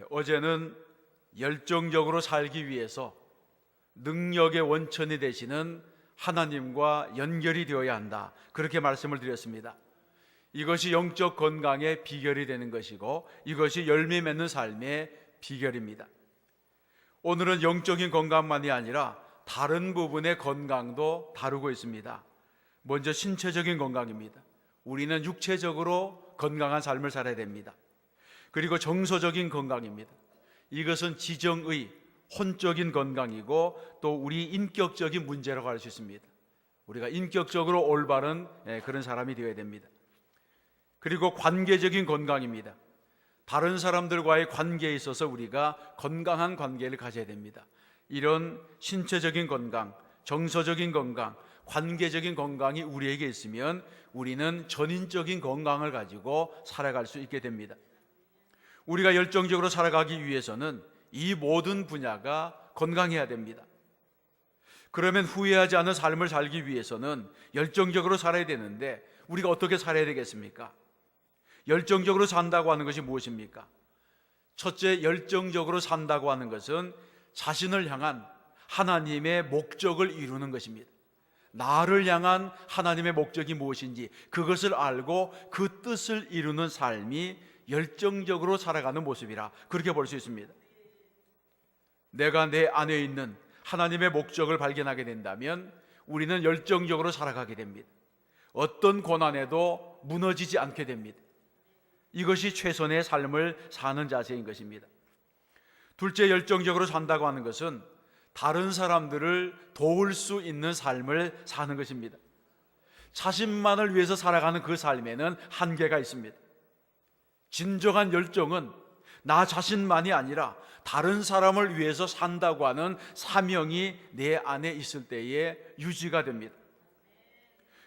어제는 열정적으로 살기 위해서 능력의 원천이 되시는 하나님과 연결이 되어야 한다, 그렇게 말씀을 드렸습니다. 이것이 영적 건강의 비결이 되는 것이고 이것이 열매 맺는 삶의 비결입니다. 오늘은 영적인 건강만이 아니라 다른 부분의 건강도 다루고 있습니다. 먼저 신체적인 건강입니다. 우리는 육체적으로 건강한 삶을 살아야 됩니다. 그리고 정서적인 건강입니다. 이것은 지정의 혼적인 건강이고 또 우리 인격적인 문제라고 할 수 있습니다. 우리가 인격적으로 올바른 그런 사람이 되어야 됩니다. 그리고 관계적인 건강입니다. 다른 사람들과의 관계에 있어서 우리가 건강한 관계를 가져야 됩니다. 이런 신체적인 건강, 정서적인 건강, 관계적인 건강이 우리에게 있으면 우리는 전인적인 건강을 가지고 살아갈 수 있게 됩니다. 우리가 열정적으로 살아가기 위해서는 이 모든 분야가 건강해야 됩니다. 그러면 후회하지 않은 삶을 살기 위해서는 열정적으로 살아야 되는데 우리가 어떻게 살아야 되겠습니까? 열정적으로 산다고 하는 것이 무엇입니까? 첫째, 열정적으로 산다고 하는 것은 자신을 향한 하나님의 목적을 이루는 것입니다. 나를 향한 하나님의 목적이 무엇인지 그것을 알고 그 뜻을 이루는 삶이 열정적으로 살아가는 모습이라, 그렇게 볼 수 있습니다. 내가 내 안에 있는 하나님의 목적을 발견하게 된다면 우리는 열정적으로 살아가게 됩니다. 어떤 고난에도 무너지지 않게 됩니다. 이것이 최선의 삶을 사는 자세인 것입니다. 둘째, 열정적으로 산다고 하는 것은 다른 사람들을 도울 수 있는 삶을 사는 것입니다. 자신만을 위해서 살아가는 그 삶에는 한계가 있습니다. 진정한 열정은 나 자신만이 아니라 다른 사람을 위해서 산다고 하는 사명이 내 안에 있을 때에 유지가 됩니다.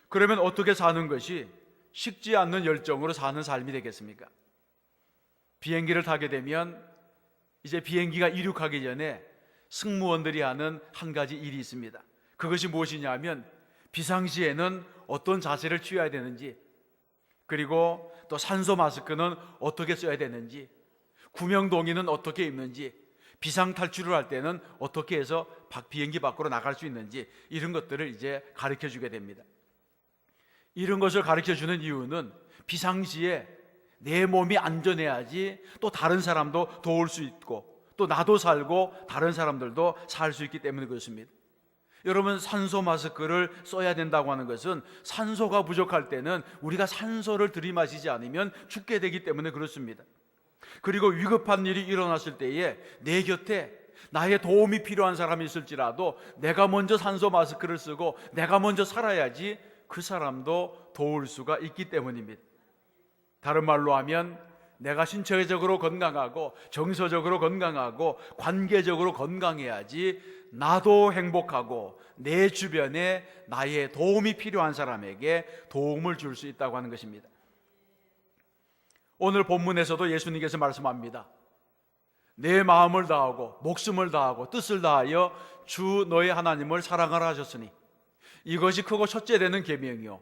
그러면 어떻게 사는 것이 식지 않는 열정으로 사는 삶이 되겠습니까? 비행기를 타게 되면 이제 비행기가 이륙하기 전에 승무원들이 하는 한 가지 일이 있습니다. 그것이 무엇이냐면 비상시에는 어떤 자세를 취해야 되는지, 그리고 또 산소 마스크는 어떻게 써야 되는지, 구명동의는 어떻게 입는지, 비상탈출을 할 때는 어떻게 해서 비행기 밖으로 나갈 수 있는지, 이런 것들을 이제 가르쳐 주게 됩니다. 이런 것을 가르쳐 주는 이유는 비상시에 내 몸이 안전해야지 또 다른 사람도 도울 수 있고 또 나도 살고 다른 사람들도 살 수 있기 때문에 그렇습니다. 여러분, 산소 마스크를 써야 된다고 하는 것은 산소가 부족할 때는 우리가 산소를 들이마시지 않으면 죽게 되기 때문에 그렇습니다. 그리고 위급한 일이 일어났을 때에 내 곁에 나의 도움이 필요한 사람이 있을지라도 내가 먼저 산소 마스크를 쓰고 내가 먼저 살아야지 그 사람도 도울 수가 있기 때문입니다. 다른 말로 하면 내가 신체적으로 건강하고 정서적으로 건강하고 관계적으로 건강해야지 나도 행복하고 내 주변에 나의 도움이 필요한 사람에게 도움을 줄 수 있다고 하는 것입니다. 오늘 본문에서도 예수님께서 말씀합니다. 내 마음을 다하고 목숨을 다하고 뜻을 다하여 주 너의 하나님을 사랑하라 하셨으니 이것이 크고 첫째 되는 계명이요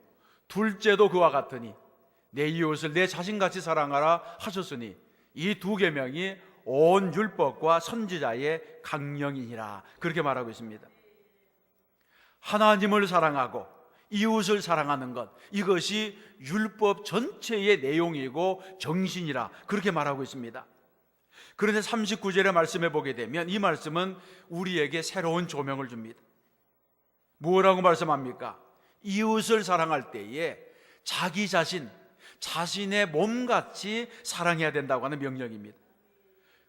둘째도 그와 같으니 내 이웃을 내 자신같이 사랑하라 하셨으니 이 두 계명이 온 율법과 선지자의 강령이니라, 그렇게 말하고 있습니다. 하나님을 사랑하고 이웃을 사랑하는 것, 이것이 율법 전체의 내용이고 정신이라, 그렇게 말하고 있습니다. 그런데 39절의 말씀에 보게 되면 이 말씀은 우리에게 새로운 조명을 줍니다. 뭐라고 말씀합니까? 이웃을 사랑할 때에 자기 자신, 자신의 몸같이 사랑해야 된다고 하는 명령입니다.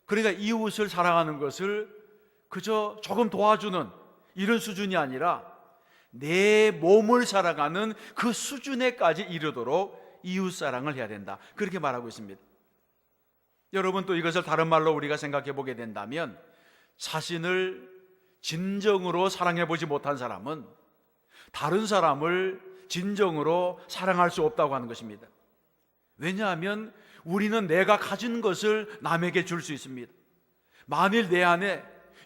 그러니까 이웃을 사랑하는 것을 그저 조금 도와주는 이런 수준이 아니라 내 몸을 사랑하는 그 수준에까지 이르도록 이웃 사랑을 해야 된다, 그렇게 말하고 있습니다. 여러분, 또 이것을 다른 말로 우리가 생각해 보게 된다면 자신을 진정으로 사랑해 보지 못한 사람은 다른 사람을 진정으로 사랑할 수 없다고 하는 것입니다. 왜냐하면 우리는 내가 가진 것을 남에게 줄 수 있습니다. 만일 내 안에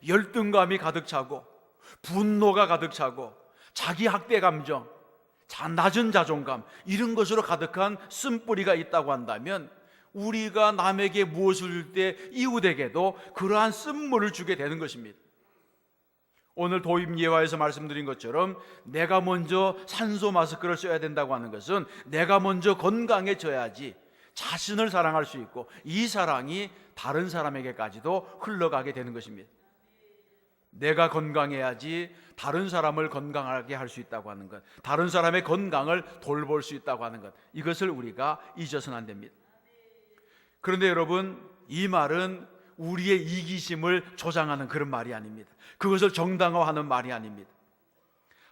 열등감이 가득 차고 분노가 가득 차고 자기 학대 감정, 낮은 자존감, 이런 것으로 가득한 쓴뿌리가 있다고 한다면 우리가 남에게 무엇을 줄 때 이웃에게도 그러한 쓴물을 주게 되는 것입니다. 오늘 도입 예화에서 말씀드린 것처럼 내가 먼저 산소 마스크를 써야 된다고 하는 것은 내가 먼저 건강해져야지 자신을 사랑할 수 있고 이 사랑이 다른 사람에게까지도 흘러가게 되는 것입니다. 내가 건강해야지 다른 사람을 건강하게 할 수 있다고 하는 것, 다른 사람의 건강을 돌볼 수 있다고 하는 것, 이것을 우리가 잊어서는 안 됩니다. 그런데 여러분, 이 말은 우리의 이기심을 조장하는 그런 말이 아닙니다. 그것을 정당화하는 말이 아닙니다.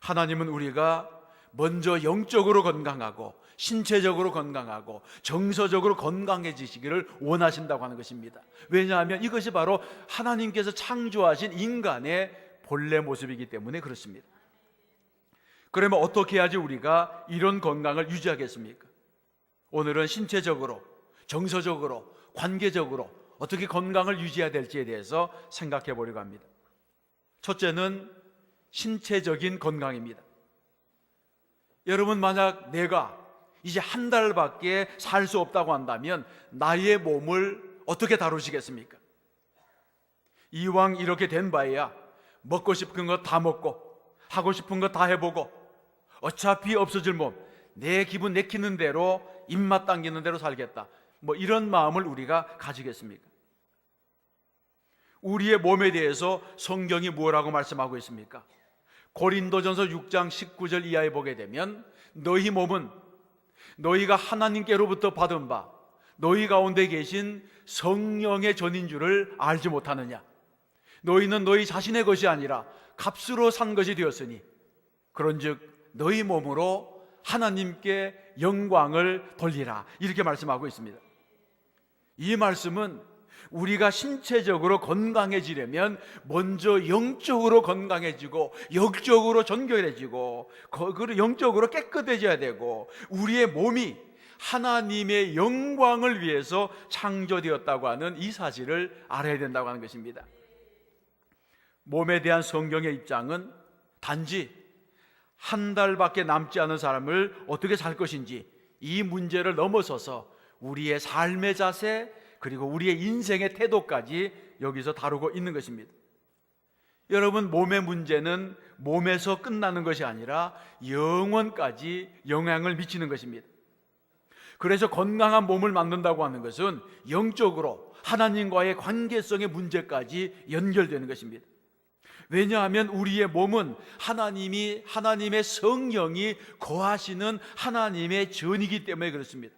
하나님은 우리가 먼저 영적으로 건강하고 신체적으로 건강하고 정서적으로 건강해지시기를 원하신다고 하는 것입니다. 왜냐하면 이것이 바로 하나님께서 창조하신 인간의 본래 모습이기 때문에 그렇습니다. 그러면 어떻게 해야지 우리가 이런 건강을 유지하겠습니까? 오늘은 신체적으로, 정서적으로, 관계적으로 어떻게 건강을 유지해야 될지에 대해서 생각해 보려고 합니다. 첫째는 신체적인 건강입니다. 여러분, 만약 내가 이제 한 달밖에 살 수 없다고 한다면 나의 몸을 어떻게 다루시겠습니까? 이왕 이렇게 된 바에야 먹고 싶은 거 다 먹고 하고 싶은 거 다 해보고 어차피 없어질 몸, 내 기분 내키는 대로 입맛 당기는 대로 살겠다, 이런 마음을 우리가 가지겠습니까? 우리의 몸에 대해서 성경이 뭐라고 말씀하고 있습니까? 고린도전서 6장 19절 이하에 보게 되면 너희 몸은 너희가 하나님께로부터 받은 바 너희 가운데 계신 성령의 전인 줄을 알지 못하느냐? 너희는 너희 자신의 것이 아니라 값으로 산 것이 되었으니 그런즉 너희 몸으로 하나님께 영광을 돌리라, 이렇게 말씀하고 있습니다. 이 말씀은 우리가 신체적으로 건강해지려면 먼저 영적으로 건강해지고 영적으로 정결해지고 영적으로 깨끗해져야 되고 우리의 몸이 하나님의 영광을 위해서 창조되었다고 하는 이 사실을 알아야 된다고 하는 것입니다. 몸에 대한 성경의 입장은 단지 한 달밖에 남지 않은 사람을 어떻게 살 것인지 이 문제를 넘어서서 우리의 삶의 자세 그리고 우리의 인생의 태도까지 여기서 다루고 있는 것입니다. 여러분, 몸의 문제는 몸에서 끝나는 것이 아니라 영혼까지 영향을 미치는 것입니다. 그래서 건강한 몸을 만든다고 하는 것은 영적으로 하나님과의 관계성의 문제까지 연결되는 것입니다. 왜냐하면 우리의 몸은 하나님의 성령이 거하시는 하나님의 전이기 때문에 그렇습니다.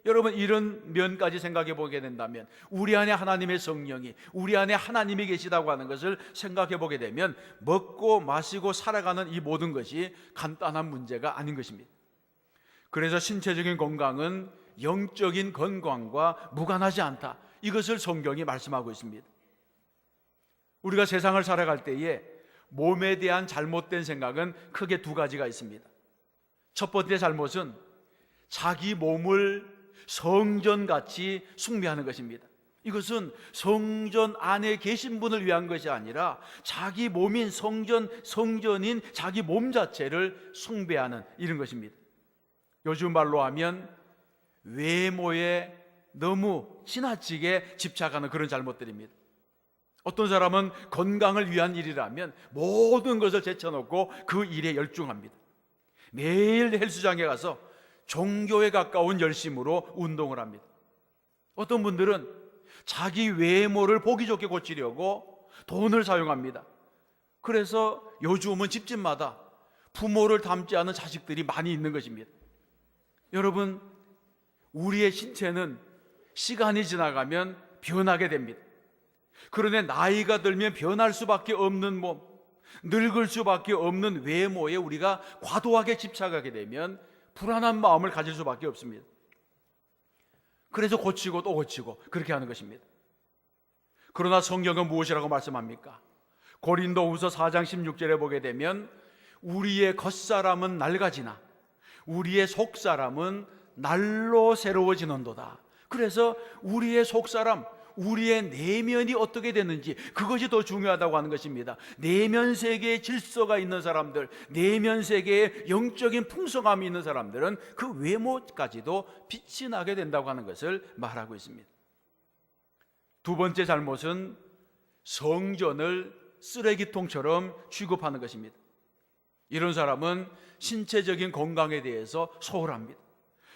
여러분, 이런 면까지 생각해 보게 된다면 우리 안에 하나님의 성령이, 우리 안에 하나님이 계시다고 하는 것을 생각해 보게 되면 먹고 마시고 살아가는 이 모든 것이 간단한 문제가 아닌 것입니다. 그래서 신체적인 건강은 영적인 건강과 무관하지 않다, 이것을 성경이 말씀하고 있습니다. 우리가 세상을 살아갈 때에 몸에 대한 잘못된 생각은 크게 두 가지가 있습니다. 첫 번째 잘못은 자기 몸을 성전같이 숭배하는 것입니다. 이것은 성전 안에 계신 분을 위한 것이 아니라 자기 몸인 성전인 자기 몸 자체를 숭배하는 이런 것입니다. 요즘 말로 하면 외모에 너무 지나치게 집착하는 그런 잘못들입니다. 어떤 사람은 건강을 위한 일이라면 모든 것을 제쳐놓고 그 일에 열중합니다. 매일 헬스장에 가서 종교에 가까운 열심으로 운동을 합니다. 어떤 분들은 자기 외모를 보기 좋게 고치려고 돈을 사용합니다. 그래서 요즘은 집집마다 부모를 닮지 않은 자식들이 많이 있는 것입니다. 여러분, 우리의 신체는 시간이 지나가면 변하게 됩니다. 그런데 나이가 들면 변할 수밖에 없는 몸, 늙을 수밖에 없는 외모에 우리가 과도하게 집착하게 되면 불안한 마음을 가질 수밖에 없습니다. 그래서 고치고 또 고치고 그렇게 하는 것입니다. 그러나 성경은 무엇이라고 말씀합니까? 고린도후서 4장 16절에 보게 되면 우리의 겉사람은 낡아지나 우리의 속사람은 날로 새로워지는도다. 그래서 우리의 속사람, 우리의 내면이 어떻게 되는지, 그것이 더 중요하다고 하는 것입니다. 내면 세계에 질서가 있는 사람들, 내면 세계에 영적인 풍성함이 있는 사람들은 그 외모까지도 빛이 나게 된다고 하는 것을 말하고 있습니다. 두 번째 잘못은 성전을 쓰레기통처럼 취급하는 것입니다. 이런 사람은 신체적인 건강에 대해서 소홀합니다.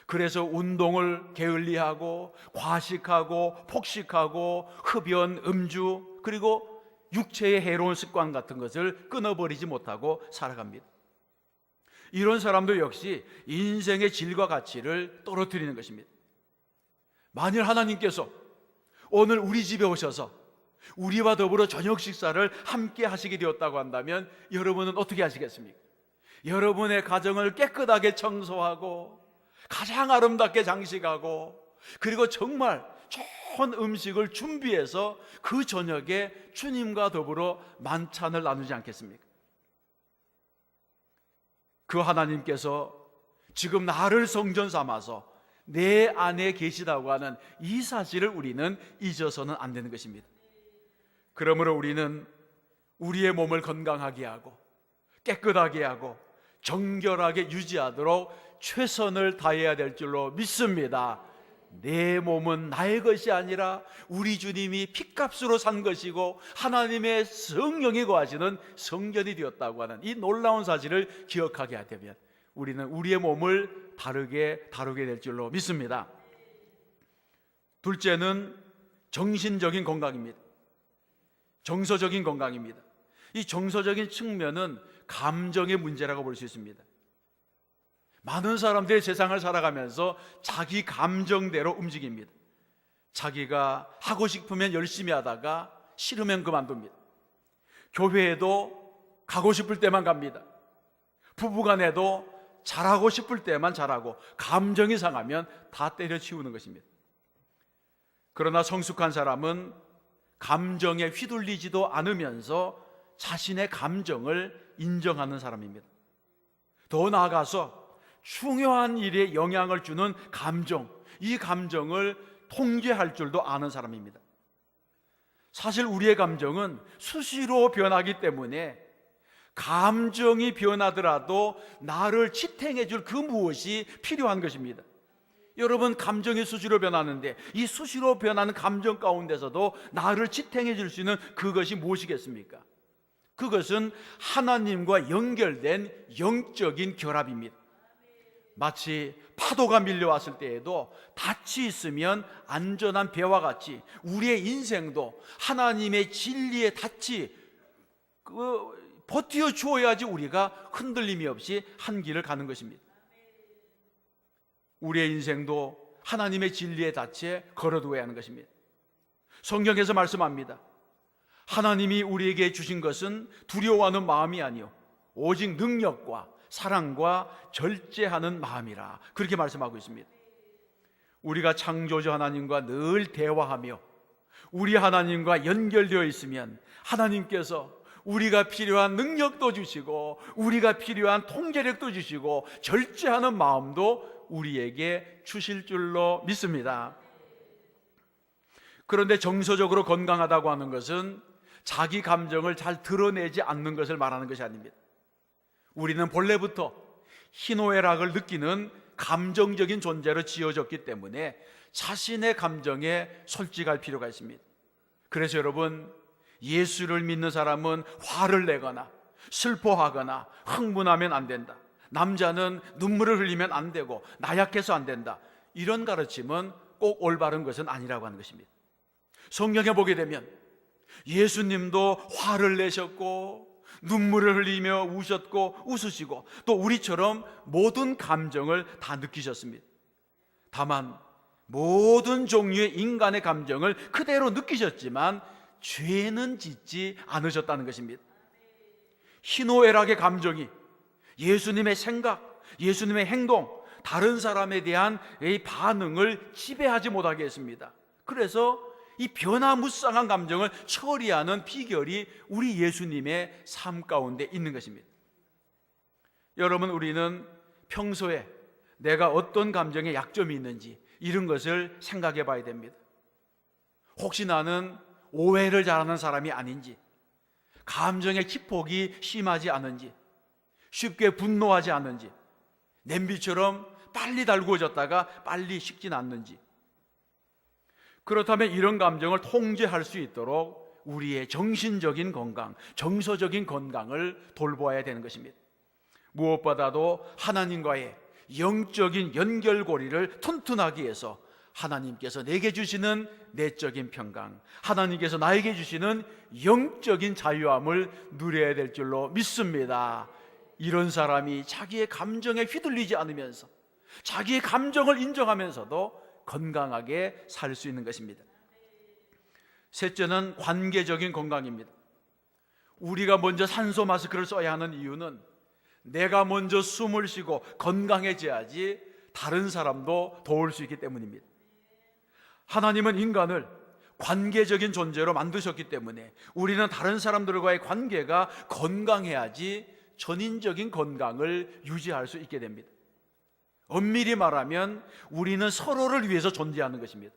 그래서 운동을 게을리하고 과식하고 폭식하고 흡연, 음주, 그리고 육체의 해로운 습관 같은 것을 끊어버리지 못하고 살아갑니다. 이런 사람도 역시 인생의 질과 가치를 떨어뜨리는 것입니다. 만일 하나님께서 오늘 우리 집에 오셔서 우리와 더불어 저녁 식사를 함께 하시게 되었다고 한다면 여러분은 어떻게 하시겠습니까? 여러분의 가정을 깨끗하게 청소하고 가장 아름답게 장식하고, 그리고 정말 좋은 음식을 준비해서 그 저녁에 주님과 더불어 만찬을 나누지 않겠습니까? 그 하나님께서 지금 나를 성전 삼아서 내 안에 계시다고 하는 이 사실을 우리는 잊어서는 안 되는 것입니다. 그러므로 우리는 우리의 몸을 건강하게 하고 깨끗하게 하고 정결하게 유지하도록 최선을 다해야 될 줄로 믿습니다. 내 몸은 나의 것이 아니라 우리 주님이 핏값으로 산 것이고 하나님의 성령이 거하시는 성전이 되었다고 하는 이 놀라운 사실을 기억하게 하되면 우리는 우리의 몸을 다르게 다루게 될 줄로 믿습니다. 둘째는 정신적인 건강입니다. 정서적인 건강입니다. 이 정서적인 측면은 감정의 문제라고 볼 수 있습니다. 많은 사람들이 세상을 살아가면서 자기 감정대로 움직입니다. 자기가 하고 싶으면 열심히 하다가 싫으면 그만둡니다. 교회에도 가고 싶을 때만 갑니다. 부부간에도 잘하고 싶을 때만 잘하고 감정이 상하면 다 때려치우는 것입니다. 그러나 성숙한 사람은 감정에 휘둘리지도 않으면서 자신의 감정을 인정하는 사람입니다. 더 나아가서 중요한 일에 영향을 주는 감정, 이 감정을 통제할 줄도 아는 사람입니다. 사실 우리의 감정은 수시로 변하기 때문에 감정이 변하더라도 나를 지탱해 줄 그 무엇이 필요한 것입니다. 여러분, 감정이 수시로 변하는데 이 수시로 변하는 감정 가운데서도 나를 지탱해 줄 수 있는 그것이 무엇이겠습니까? 그것은 하나님과 연결된 영적인 결합입니다. 마치 파도가 밀려왔을 때에도 닻이 있으면 안전한 배와 같이 우리의 인생도 하나님의 진리의 닻이 버티어 주어야지 우리가 흔들림이 없이 한 길을 가는 것입니다. 우리의 인생도 하나님의 진리의 닻에 걸어두어야 하는 것입니다. 성경에서 말씀합니다. 하나님이 우리에게 주신 것은 두려워하는 마음이 아니요 오직 능력과 사랑과 절제하는 마음이라, 그렇게 말씀하고 있습니다. 우리가 창조주 하나님과 늘 대화하며 우리 하나님과 연결되어 있으면 하나님께서 우리가 필요한 능력도 주시고 우리가 필요한 통제력도 주시고 절제하는 마음도 우리에게 주실 줄로 믿습니다. 그런데 정서적으로 건강하다고 하는 것은 자기 감정을 잘 드러내지 않는 것을 말하는 것이 아닙니다. 우리는 본래부터 희노애락을 느끼는 감정적인 존재로 지어졌기 때문에 자신의 감정에 솔직할 필요가 있습니다. 그래서 여러분, 예수를 믿는 사람은 화를 내거나 슬퍼하거나 흥분하면 안 된다. 남자는 눈물을 흘리면 안 되고 나약해서 안 된다. 이런 가르침은 꼭 올바른 것은 아니라고 하는 것입니다. 성경에 보게 되면 예수님도 화를 내셨고 눈물을 흘리며 우셨고 웃으시고 또 우리처럼 모든 감정을 다 느끼셨습니다. 다만 모든 종류의 인간의 감정을 그대로 느끼셨지만 죄는 짓지 않으셨다는 것입니다. 희노애락의 감정이 예수님의 생각, 예수님의 행동, 다른 사람에 대한 이 반응을 지배하지 못하게 했습니다. 그래서 이 변화무쌍한 감정을 처리하는 비결이 우리 예수님의 삶 가운데 있는 것입니다. 여러분, 우리는 평소에 내가 어떤 감정에 약점이 있는지 이런 것을 생각해 봐야 됩니다. 혹시 나는 오해를 잘하는 사람이 아닌지, 감정의 기폭이 심하지 않은지, 쉽게 분노하지 않는지, 냄비처럼 빨리 달구어졌다가 빨리 식진 않는지. 그렇다면 이런 감정을 통제할 수 있도록 우리의 정신적인 건강, 정서적인 건강을 돌보아야 되는 것입니다. 무엇보다도 하나님과의 영적인 연결고리를 튼튼하게 해서 하나님께서 내게 주시는 내적인 평강, 하나님께서 나에게 주시는 영적인 자유함을 누려야 될 줄로 믿습니다. 이런 사람이 자기의 감정에 휘둘리지 않으면서 자기의 감정을 인정하면서도 건강하게 살 수 있는 것입니다. 셋째는 관계적인 건강입니다. 우리가 먼저 산소 마스크를 써야 하는 이유는 내가 먼저 숨을 쉬고 건강해져야지 다른 사람도 도울 수 있기 때문입니다. 하나님은 인간을 관계적인 존재로 만드셨기 때문에 우리는 다른 사람들과의 관계가 건강해야지 전인적인 건강을 유지할 수 있게 됩니다. 엄밀히 말하면 우리는 서로를 위해서 존재하는 것입니다.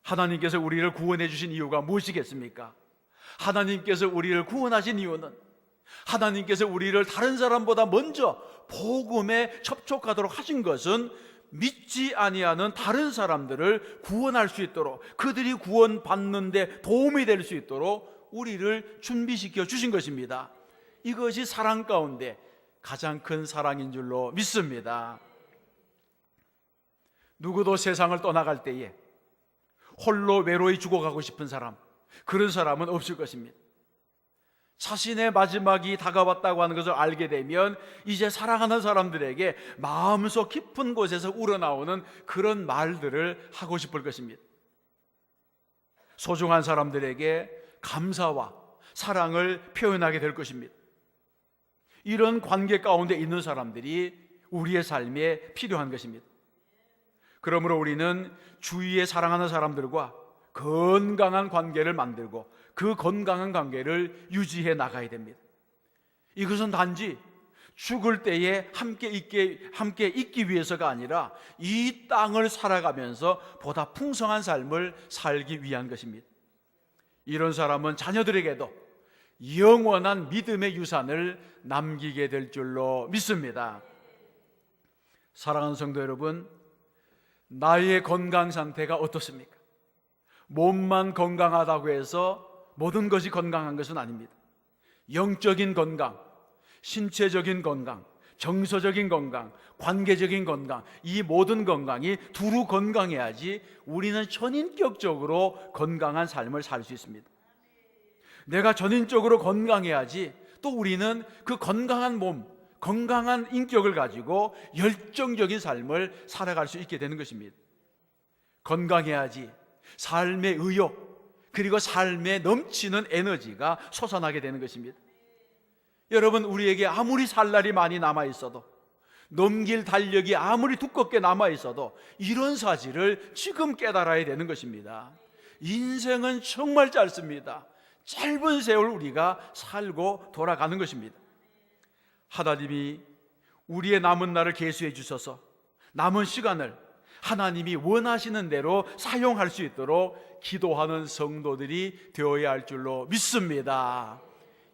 하나님께서 우리를 구원해 주신 이유가 무엇이겠습니까? 하나님께서 우리를 구원하신 이유는 하나님께서 우리를 다른 사람보다 먼저 복음에 접촉하도록 하신 것은 믿지 아니하는 다른 사람들을 구원할 수 있도록, 그들이 구원받는 데 도움이 될 수 있도록 우리를 준비시켜 주신 것입니다. 이것이 사랑 가운데 가장 큰 사랑인 줄로 믿습니다. 누구도 세상을 떠나갈 때에 홀로 외로이 죽어가고 싶은 사람, 그런 사람은 없을 것입니다. 자신의 마지막이 다가왔다고 하는 것을 알게 되면 이제 사랑하는 사람들에게 마음속 깊은 곳에서 우러나오는 그런 말들을 하고 싶을 것입니다. 소중한 사람들에게 감사와 사랑을 표현하게 될 것입니다. 이런 관계 가운데 있는 사람들이 우리의 삶에 필요한 것입니다. 그러므로 우리는 주위에 사랑하는 사람들과 건강한 관계를 만들고 그 건강한 관계를 유지해 나가야 됩니다. 이것은 단지 죽을 때에 함께 있기 위해서가 아니라 이 땅을 살아가면서 보다 풍성한 삶을 살기 위한 것입니다. 이런 사람은 자녀들에게도 영원한 믿음의 유산을 남기게 될 줄로 믿습니다. 사랑하는 성도 여러분, 나의 건강 상태가 어떻습니까? 몸만 건강하다고 해서 모든 것이 건강한 것은 아닙니다. 영적인 건강, 신체적인 건강, 정서적인 건강, 관계적인 건강, 이 모든 건강이 두루 건강해야지 우리는 전인격적으로 건강한 삶을 살 수 있습니다. 내가 전인적으로 건강해야지 또 우리는 그 건강한 몸, 건강한 인격을 가지고 열정적인 삶을 살아갈 수 있게 되는 것입니다. 건강해야지 삶의 의욕, 그리고 삶에 넘치는 에너지가 솟아나게 되는 것입니다. 여러분, 우리에게 아무리 살 날이 많이 남아 있어도, 넘길 달력이 아무리 두껍게 남아 있어도 이런 사실을 지금 깨달아야 되는 것입니다. 인생은 정말 짧습니다. 짧은 세월 우리가 살고 돌아가는 것입니다. 하나님이 우리의 남은 날을 계수해 주셔서 남은 시간을 하나님이 원하시는 대로 사용할 수 있도록 기도하는 성도들이 되어야 할 줄로 믿습니다.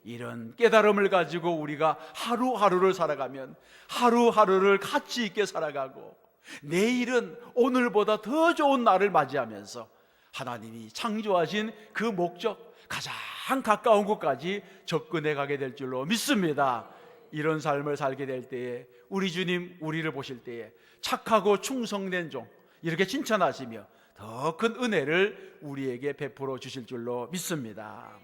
이런 깨달음을 가지고 우리가 하루하루를 살아가면 하루하루를 가치 있게 살아가고 내일은 오늘보다 더 좋은 날을 맞이하면서 하나님이 창조하신 그 목적, 가장 가까운 곳까지 접근해 가게 될 줄로 믿습니다. 이런 삶을 살게 될 때에 우리 주님 우리를 보실 때에 착하고 충성된 종 이렇게 칭찬하시며 더 큰 은혜를 우리에게 베풀어 주실 줄로 믿습니다.